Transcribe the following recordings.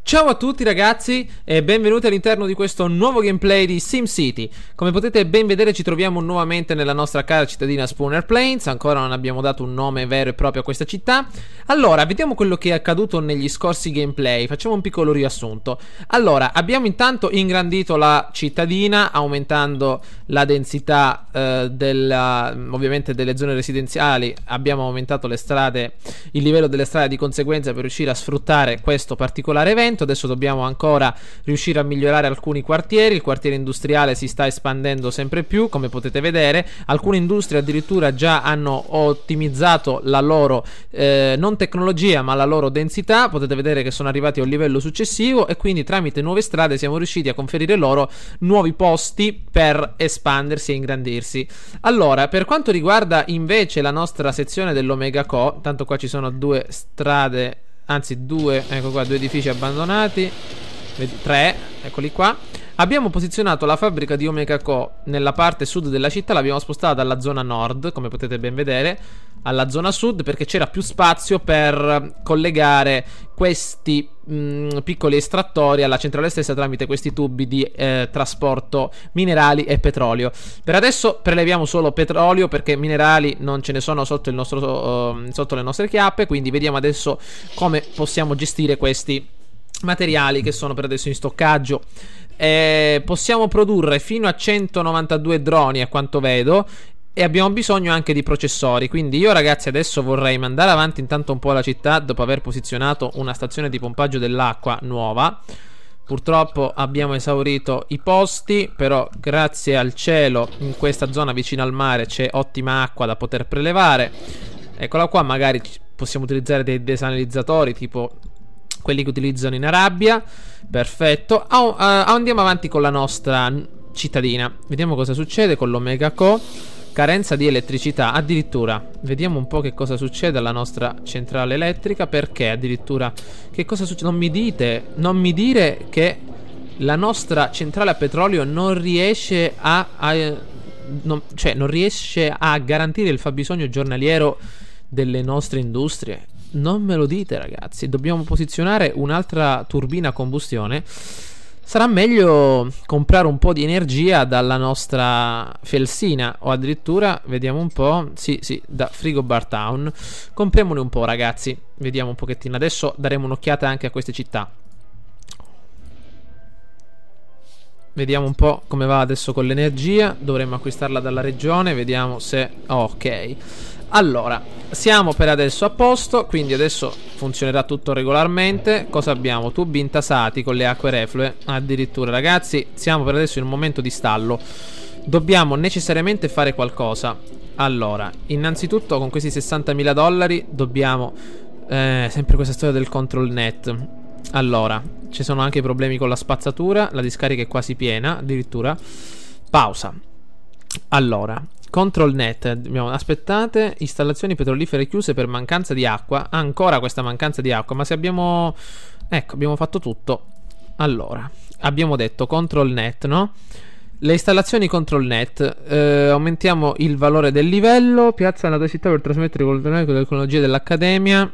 Ciao a tutti ragazzi e benvenuti all'interno di questo nuovo gameplay di SimCity. Come potete ben vedere ci troviamo nuovamente nella nostra cara cittadina Spooner Plains. Ancora non abbiamo dato un nome vero e proprio a questa città. Allora, vediamo quello che è accaduto negli scorsi gameplay. Facciamo un piccolo riassunto. Allora, abbiamo intanto ingrandito la cittadina, aumentando la densità ovviamente delle zone residenziali. Abbiamo aumentato le strade, il livello delle strade di conseguenza per riuscire a sfruttare questo particolare evento. Adesso dobbiamo ancora riuscire a migliorare alcuni quartieri. Il quartiere industriale si sta espandendo sempre più, come potete vedere. Alcune industrie addirittura già hanno ottimizzato la loro non tecnologia ma la loro densità. Potete vedere che sono arrivati a un livello successivo e quindi tramite nuove strade siamo riusciti a conferire loro nuovi posti per espandersi e ingrandirsi. Allora, per quanto riguarda invece la nostra sezione dell'Omega Co, tanto qua ci sono due strade, anzi due, ecco qua, due edifici abbandonati, tre, eccoli qua. Abbiamo posizionato la fabbrica di Omega Co nella parte sud della città, l'abbiamo spostata dalla zona nord, come potete ben vedere, alla zona sud, perché c'era più spazio per collegare questi piccoli estrattori alla centrale stessa tramite questi tubi di trasporto minerali e petrolio. Per adesso preleviamo solo petrolio perché minerali non ce ne sono sotto sotto le nostre chiappe, quindi vediamo adesso come possiamo gestire questi materiali che sono per adesso in stoccaggio. Possiamo produrre fino a 192 droni a quanto vedo e abbiamo bisogno anche di processori, quindi io ragazzi adesso vorrei mandare avanti intanto un po' la città dopo aver posizionato una stazione di pompaggio dell'acqua nuova. Purtroppo abbiamo esaurito i posti, però grazie al cielo in questa zona vicino al mare c'è ottima acqua da poter prelevare. Eccola qua, magari possiamo utilizzare dei desalinizzatori tipo quelli che utilizzano in Arabia. Perfetto. Andiamo avanti con la nostra cittadina. Vediamo cosa succede con l'Omega Co. Carenza di elettricità. Addirittura vediamo un po' che cosa succede alla nostra centrale elettrica. Perché addirittura che cosa succede? Non mi dire che la nostra centrale a petrolio non riesce non riesce a garantire il fabbisogno giornaliero delle nostre industrie. Non me lo dite ragazzi, dobbiamo posizionare un'altra turbina a combustione. Sarà meglio comprare un po' di energia dalla nostra Felsina o addirittura, vediamo un po', sì, da Frigobar Town. Compriamone un po' ragazzi, vediamo un pochettino. Adesso daremo un'occhiata anche a queste città. Vediamo un po' come va adesso con l'energia. Dovremmo acquistarla dalla regione, vediamo se... ok. Allora, siamo per adesso a posto, quindi adesso funzionerà tutto regolarmente. Cosa abbiamo? Tubi intasati con le acque reflue. Addirittura ragazzi, siamo per adesso in un momento di stallo. Dobbiamo necessariamente fare qualcosa. Allora, innanzitutto con questi $60.000 dobbiamo sempre questa storia del control net. Allora, ci sono anche problemi con la spazzatura. La discarica è quasi piena, addirittura. Pausa. Allora, control net, aspettate, installazioni petrolifere chiuse per mancanza di acqua. Ancora questa mancanza di acqua, ma se abbiamo... ecco, abbiamo fatto tutto. Allora, abbiamo detto control net, no? Le installazioni control net, aumentiamo il valore del livello. Piazza nella tua città per trasmettere con le tecnologie dell'accademia.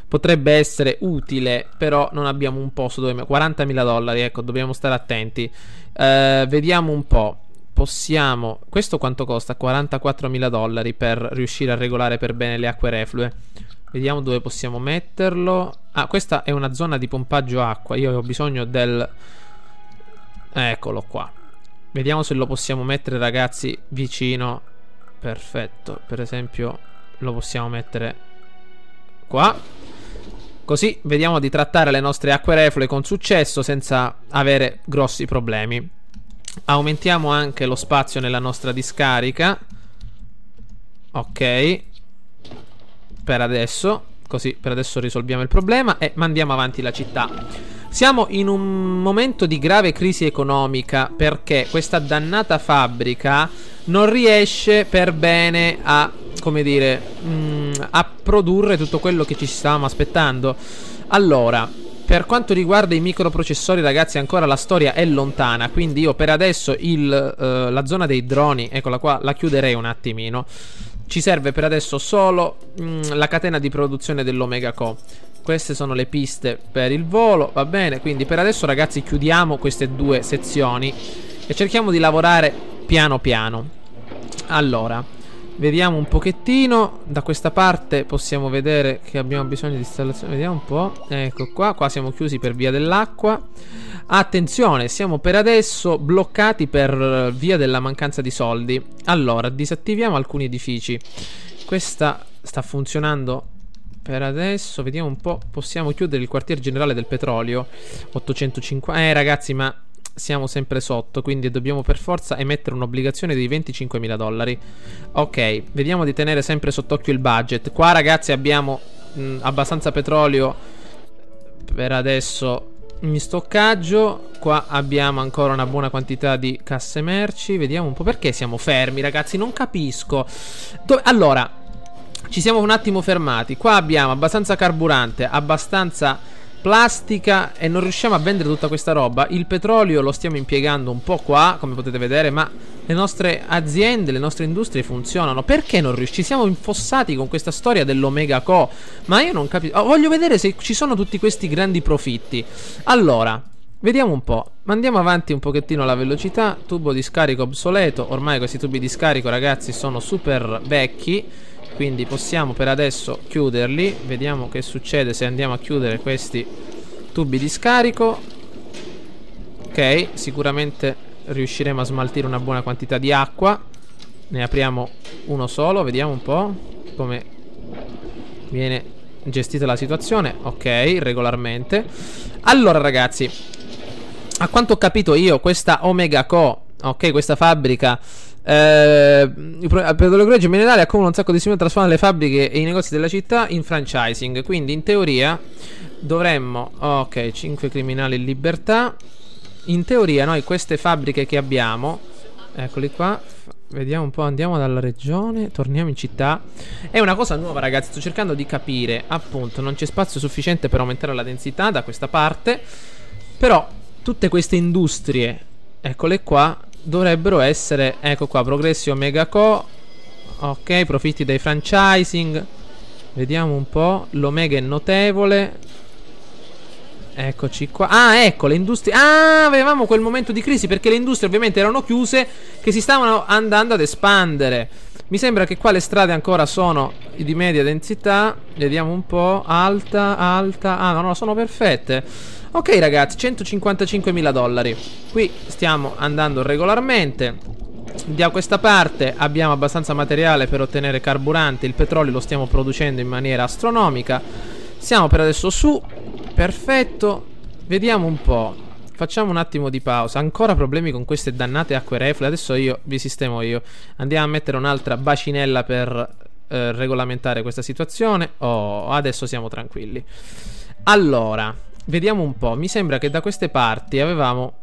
Potrebbe essere utile, però non abbiamo un posto dove... $40.000, ecco, dobbiamo stare attenti. Vediamo un po'. Possiamo... questo quanto costa? $44.000 per riuscire a regolare per bene le acque reflue. Vediamo dove possiamo metterlo. Ah, questa è una zona di pompaggio acqua. Io ho bisogno del... eccolo qua. Vediamo se lo possiamo mettere ragazzi vicino. Perfetto. Per esempio lo possiamo mettere qua. Così vediamo di trattare le nostre acque reflue con successo senza avere grossi problemi. Aumentiamo anche lo spazio nella nostra discarica. Ok. Per adesso. Così per adesso risolviamo il problema e mandiamo avanti la città. Siamo in un momento di grave crisi economica perché questa dannata fabbrica non riesce per bene a, come dire, a produrre tutto quello che ci stavamo aspettando. Allora, per quanto riguarda i microprocessori ragazzi ancora la storia è lontana, quindi io per adesso la zona dei droni, eccola qua, la chiuderei un attimino. Ci serve per adesso solo la catena di produzione dell'Omega Co. Queste sono le piste per il volo, va bene. Quindi per adesso, ragazzi, chiudiamo queste due sezioni e cerchiamo di lavorare piano piano. Allora, vediamo un pochettino. Da questa parte possiamo vedere che abbiamo bisogno di installazione. Vediamo un po'. Ecco qua, qua siamo chiusi per via dell'acqua. Attenzione, siamo per adesso bloccati per via della mancanza di soldi. Allora, disattiviamo alcuni edifici. Questa sta funzionando per adesso. Vediamo un po'. Possiamo chiudere il quartier generale del petrolio 850. Ragazzi, ma siamo sempre sotto, quindi dobbiamo per forza emettere un'obbligazione di $25.000. Ok, vediamo di tenere sempre sott'occhio il budget. Qua, ragazzi, abbiamo abbastanza petrolio per adesso in stoccaggio. Qua abbiamo ancora una buona quantità di casse merci. Vediamo un po'. Perché siamo fermi, ragazzi? Non capisco. Allora, ci siamo un attimo fermati. Qua abbiamo abbastanza carburante, abbastanza plastica e non riusciamo a vendere tutta questa roba. Il petrolio lo stiamo impiegando un po' qua, come potete vedere, ma le nostre aziende, le nostre industrie funzionano. Perché non riusciamo? Ci siamo infossati con questa storia dell'Omega Co. Ma io non capisco. Voglio vedere se ci sono tutti questi grandi profitti. Allora, vediamo un po'. Mandiamo avanti un pochettino la velocità. Tubo di scarico obsoleto. Ormai questi tubi di scarico, ragazzi, sono super vecchi, quindi possiamo per adesso chiuderli. Vediamo che succede se andiamo a chiudere questi tubi di scarico. Ok, sicuramente riusciremo a smaltire una buona quantità di acqua. Ne apriamo uno solo, vediamo un po' come viene gestita la situazione. Ok, regolarmente. Allora, ragazzi, a quanto ho capito io, questa Omega Co, ok, questa fabbrica il petrolio minerale accumula un sacco di simili, trasforma le fabbriche e i negozi della città in franchising. Quindi in teoria dovremmo, ok, 5 criminali in libertà. In teoria noi queste fabbriche che abbiamo, eccoli qua, vediamo un po', andiamo dalla regione, torniamo in città. È una cosa nuova, ragazzi, sto cercando di capire. Appunto, non c'è spazio sufficiente per aumentare la densità da questa parte, però tutte queste industrie, eccole qua, dovrebbero essere, ecco qua, progressi Omega Co. Ok, profitti dai franchising. Vediamo un po'. L'Omega è notevole. Eccoci qua. Ah, ecco le industrie. Ah, avevamo quel momento di crisi perché le industrie ovviamente erano chiuse, che si stavano andando ad espandere. Mi sembra che qua le strade ancora sono di media densità. Vediamo un po'. Alta, alta. Ah, no, no, sono perfette. Ok, ragazzi, $155.000. Qui stiamo andando regolarmente. Da questa parte abbiamo abbastanza materiale per ottenere carburante. Il petrolio lo stiamo producendo in maniera astronomica. Siamo per adesso su. Perfetto. Vediamo un po'. Facciamo un attimo di pausa. Ancora problemi con queste dannate acque reflue. Adesso io vi sistemo io. Andiamo a mettere un'altra bacinella per regolamentare questa situazione. Oh, adesso siamo tranquilli. Allora, vediamo un po'. Mi sembra che da queste parti avevamo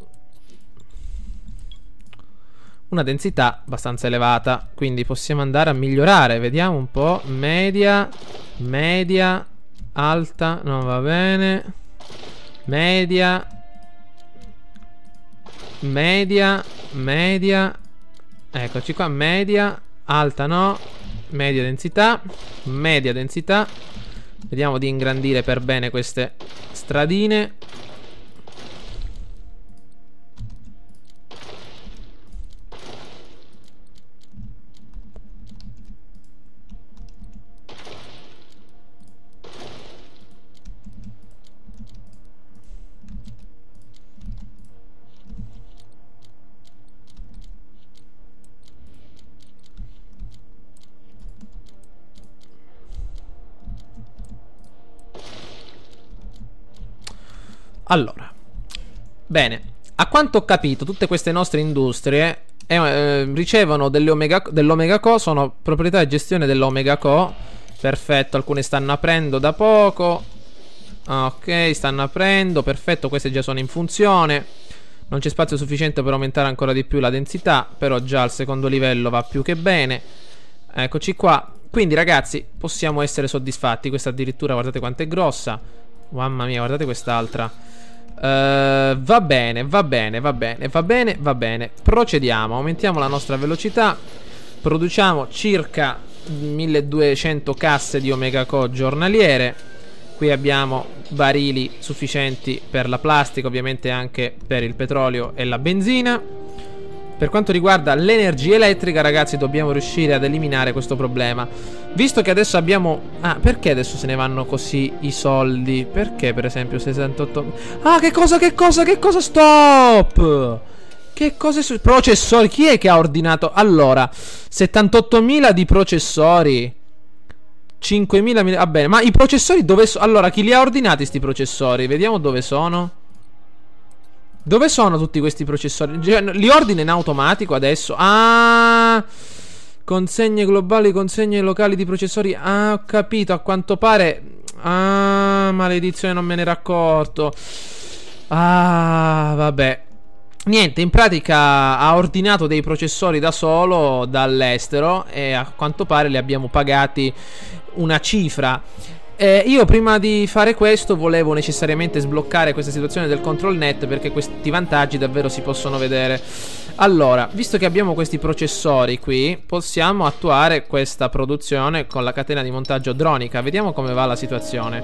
una densità abbastanza elevata, quindi possiamo andare a migliorare. Vediamo un po'. Media, media, alta, non va bene. Media, media, media. Eccoci qua. Media, alta no. Media densità, media densità. Vediamo di ingrandire per bene queste stradine. Allora, bene, a quanto ho capito tutte queste nostre industrie ricevono dell'Omega Co, sono proprietà e gestione dell'Omega Co. Perfetto, alcune stanno aprendo da poco. Ok, stanno aprendo, perfetto, queste già sono in funzione. Non c'è spazio sufficiente per aumentare ancora di più la densità, però già al secondo livello va più che bene. Eccoci qua. Quindi, ragazzi, possiamo essere soddisfatti. Questa addirittura, guardate quanto è grossa. Mamma mia, guardate quest'altra. Va bene, va bene, va bene, va bene, va bene. Procediamo, aumentiamo la nostra velocità. Produciamo circa 1200 casse di Omega Co giornaliere. Qui abbiamo barili sufficienti per la plastica, ovviamente anche per il petrolio e la benzina. Per quanto riguarda l'energia elettrica, ragazzi, dobbiamo riuscire ad eliminare questo problema. Visto che adesso abbiamo... Ah, perché adesso se ne vanno così i soldi? Perché, per esempio, 68... Ah, che cosa? Stop! Che cose... Processori, chi è che ha ordinato? Allora, 78.000 di processori... 5.000... Va bene, ma i processori dove sono? Allora, chi li ha ordinati sti processori? Vediamo dove sono. Dove sono tutti questi processori? Li ordina in automatico adesso? Ah... Consegne globali, consegne locali di processori. Ah, ho capito, a quanto pare... Ah, maledizione, non me ne ero accorto. Ah, vabbè. Niente, in pratica ha ordinato dei processori da solo dall'estero e a quanto pare li abbiamo pagati una cifra. Io prima di fare questo volevo necessariamente sbloccare questa situazione del control net, perché questi vantaggi davvero si possono vedere. Allora, visto che abbiamo questi processori qui, possiamo attuare questa produzione con la catena di montaggio dronica. Vediamo come va la situazione.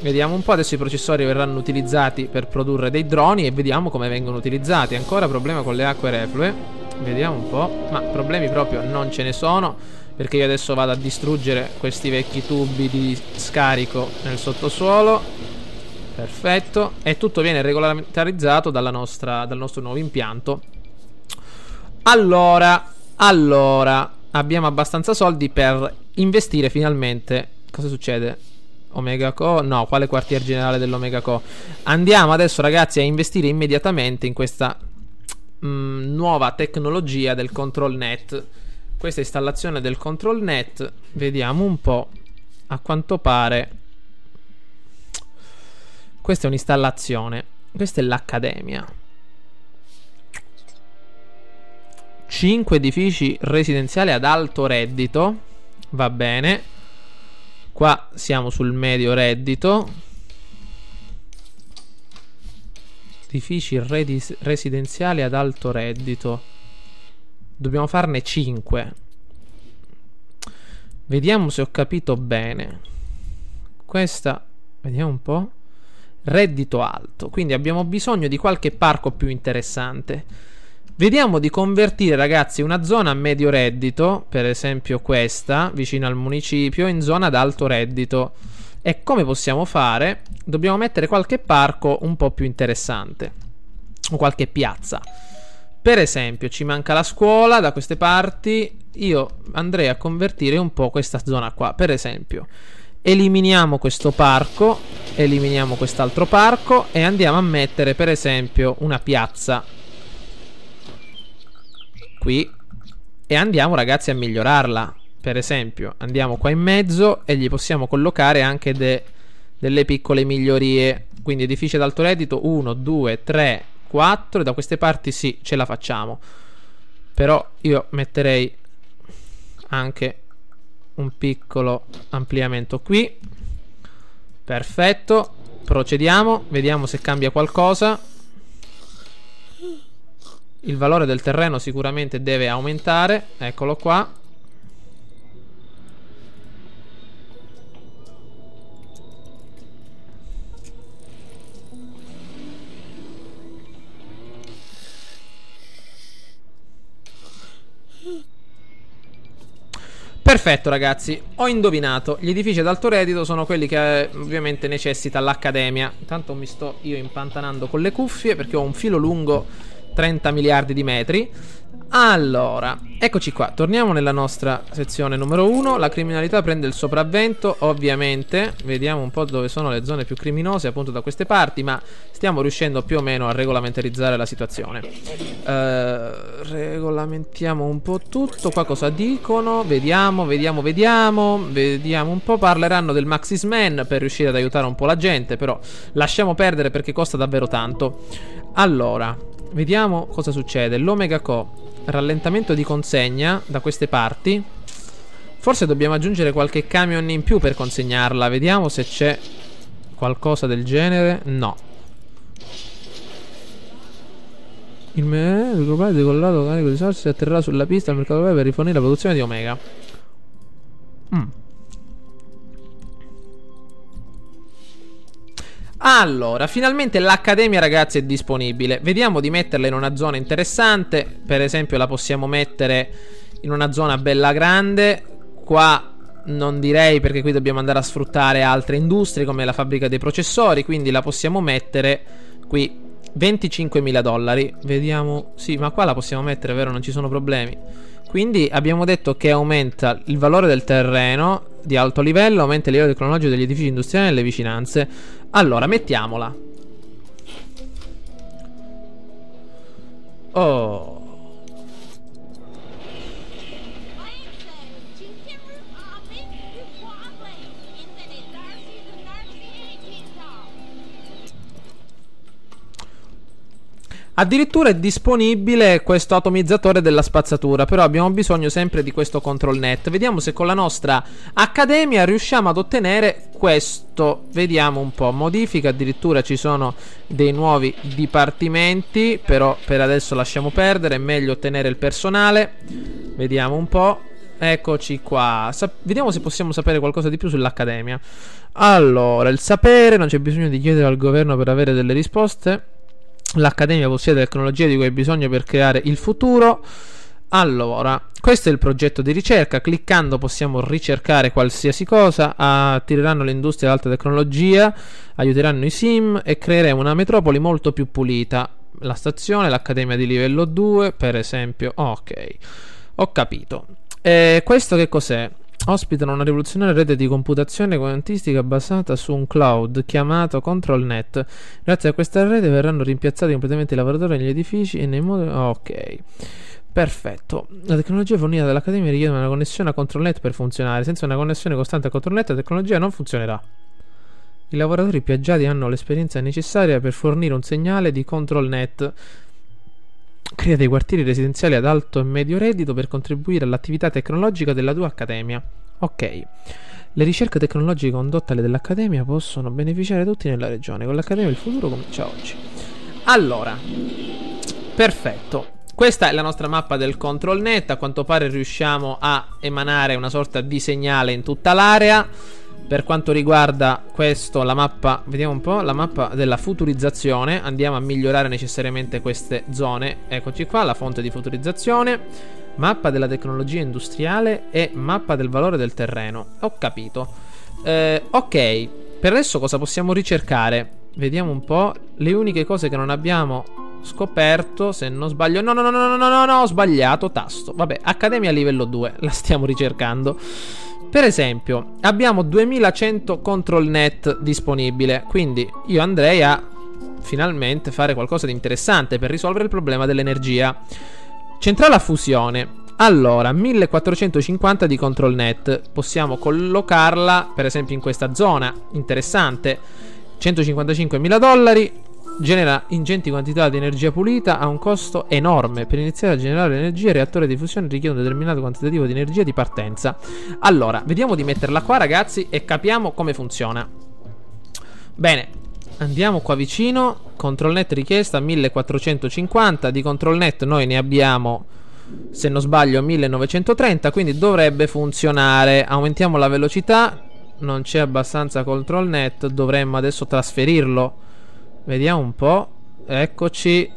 Vediamo un po', adesso i processori verranno utilizzati per produrre dei droni e vediamo come vengono utilizzati. Ancora problema con le acque reflue. Vediamo un po', ma problemi proprio non ce ne sono, perché io adesso vado a distruggere questi vecchi tubi di scarico nel sottosuolo. Perfetto. E tutto viene regolamentarizzato dal nostro nuovo impianto. Allora, abbiamo abbastanza soldi per investire finalmente. Cosa succede? Omega Co? No, quale quartier generale dell'Omega Co? Andiamo adesso, ragazzi, a investire immediatamente in questa nuova tecnologia del control net. Questa installazione del control net, vediamo un po'. A quanto pare questa è un'installazione, questa è l'accademia. 5 edifici residenziali ad alto reddito. Va bene. Qua siamo sul medio reddito. Edifici residenziali ad alto reddito. Dobbiamo farne 5. Vediamo se ho capito bene. Questa, vediamo un po'. Reddito alto. Quindi abbiamo bisogno di qualche parco più interessante. Vediamo di convertire, ragazzi, una zona a medio reddito, per esempio questa, vicino al municipio, in zona ad alto reddito. E come possiamo fare? Dobbiamo mettere qualche parco un po' più interessante, o qualche piazza. Per esempio, ci manca la scuola da queste parti. Io andrei a convertire un po' questa zona qua. Per esempio, eliminiamo questo parco, eliminiamo quest'altro parco e andiamo a mettere, per esempio, una piazza qui. E andiamo, ragazzi, a migliorarla. Per esempio, andiamo qua in mezzo e gli possiamo collocare anche delle piccole migliorie. Quindi edifici ad alto reddito 1, 2, 3, 4. E da queste parti sì, ce la facciamo. Però io metterei anche un piccolo ampliamento qui. Perfetto. Procediamo, vediamo se cambia qualcosa. Il valore del terreno sicuramente deve aumentare. Eccolo qua. Perfetto, ragazzi, ho indovinato. Gli edifici ad alto reddito sono quelli che ovviamente necessita l'accademia. Intanto mi sto io impantanando con le cuffie perché ho un filo lungo 30 miliardi di metri. Allora, eccoci qua. Torniamo nella nostra sezione numero 1. La criminalità prende il sopravvento, ovviamente. Vediamo un po' dove sono le zone più criminose, appunto da queste parti. Ma stiamo riuscendo più o meno a regolamentarizzare la situazione. Regolamentiamo un po' tutto. Qua cosa dicono? Vediamo un po'. Parleranno del Maxisman per riuscire ad aiutare un po' la gente, però lasciamo perdere perché costa davvero tanto. Allora, vediamo cosa succede. L'Omega Co. Rallentamento di consegna da queste parti. Forse dobbiamo aggiungere qualche camion in più per consegnarla. Vediamo se c'è qualcosa del genere. No. Il globale decollato carico di risorse atterrerà sulla pista al mercato web per rifornire la produzione di Omega. Allora, finalmente l'accademia, ragazzi, è disponibile. Vediamo di metterla in una zona interessante. Per esempio la possiamo mettere in una zona bella grande. Qua non direi, perché qui dobbiamo andare a sfruttare altre industrie come la fabbrica dei processori. Quindi la possiamo mettere qui, $25.000. Vediamo, sì, ma qua la possiamo mettere, vero? Non ci sono problemi. Quindi abbiamo detto che aumenta il valore del terreno di alto livello, aumenta il livello tecnologico degli edifici industriali nelle vicinanze. Allora, mettiamola. Oh. Addirittura è disponibile questo atomizzatore della spazzatura, però abbiamo bisogno sempre di questo control net. Vediamo se con la nostra accademia riusciamo ad ottenere questo. Vediamo un po'. Modifica, addirittura ci sono dei nuovi dipartimenti, però per adesso lasciamo perdere, è meglio ottenere il personale. Vediamo un po'. Eccoci qua. Vediamo se possiamo sapere qualcosa di più sull'accademia. Allora, il sapere, non c'è bisogno di chiedere al governo per avere delle risposte. L'accademia possiede tecnologie di cui hai bisogno per creare il futuro. Allora, questo è il progetto di ricerca. Cliccando possiamo ricercare qualsiasi cosa. Attireranno le industrie ad alta tecnologia, aiuteranno i sim e creeremo una metropoli molto più pulita. La stazione, l'accademia di livello 2, per esempio. Ok, ho capito. Questo che cos'è? Ospitano una rivoluzionaria rete di computazione quantistica basata su un cloud chiamato ControlNet. Grazie a questa rete verranno rimpiazzati completamente i lavoratori negli edifici e nei modi... Ok, perfetto. La tecnologia fornita dall'Accademia richiede una connessione a ControlNet per funzionare. Senza una connessione costante a ControlNet la tecnologia non funzionerà. I lavoratori più agiati hanno l'esperienza necessaria per fornire un segnale di ControlNet. Crea dei quartieri residenziali ad alto e medio reddito per contribuire all'attività tecnologica della tua accademia. Ok. Le ricerche tecnologiche condotte dall'accademia possono beneficiare tutti nella regione. Con l'accademia il futuro comincia oggi. Allora, perfetto. Questa è la nostra mappa del ControlNet. A quanto pare riusciamo a emanare una sorta di segnale in tutta l'area. Per quanto riguarda questo, la mappa, vediamo un po', la mappa della futurizzazione. Andiamo a migliorare necessariamente queste zone. Eccoci qua, la fonte di futurizzazione, mappa della tecnologia industriale e mappa del valore del terreno. Ho capito. Ok, per adesso cosa possiamo ricercare? Vediamo un po'. Le uniche cose che non abbiamo scoperto, se non sbaglio... No, ho sbagliato tasto. Vabbè, Accademia livello 2, la stiamo ricercando. Per esempio, abbiamo 2100 ControlNet disponibile, quindi io andrei a finalmente fare qualcosa di interessante per risolvere il problema dell'energia. Centrale a fusione. Allora, 1450 di ControlNet. Possiamo collocarla, per esempio, in questa zona. Interessante. $155.000. Genera ingenti quantità di energia pulita a un costo enorme. Per iniziare a generare energia, il reattore di fusione richiede un determinato quantitativo di energia di partenza. Allora, vediamo di metterla qua, ragazzi, e capiamo come funziona. Bene, andiamo qua vicino. ControlNet richiesta 1450. Di ControlNet noi ne abbiamo, se non sbaglio, 1930, quindi dovrebbe funzionare. Aumentiamo la velocità. Non c'è abbastanza ControlNet, dovremmo adesso trasferirlo. Vediamo un po'. Eccoci.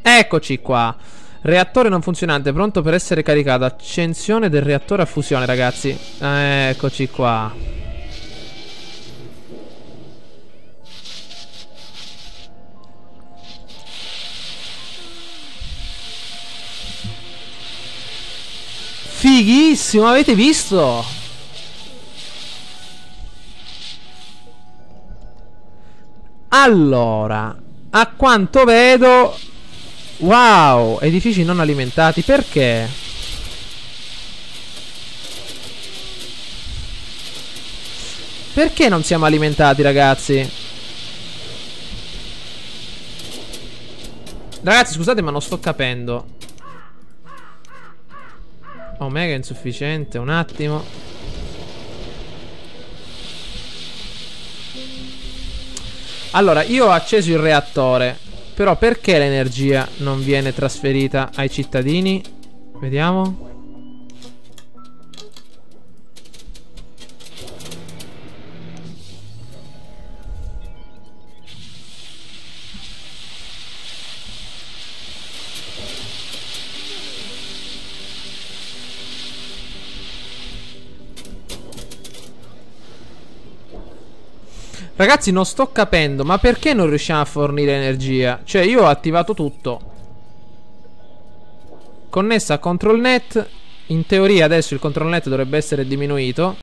Eccoci qua. Reattore non funzionante, pronto per essere caricato. Accensione del reattore a fusione, ragazzi. Eccoci qua. Fighissimo, avete visto? Allora, a quanto vedo... Wow, edifici non alimentati, perché? Perché non siamo alimentati, ragazzi? Ragazzi, scusate, ma non sto capendo. Omega insufficiente, un attimo. Allora, io ho acceso il reattore, però perché l'energia non viene trasferita ai cittadini? Vediamo. Ragazzi, non sto capendo, ma perché non riusciamo a fornire energia? Cioè, io ho attivato tutto. Connessa a ControlNet. In teoria adesso il ControlNet dovrebbe essere diminuito.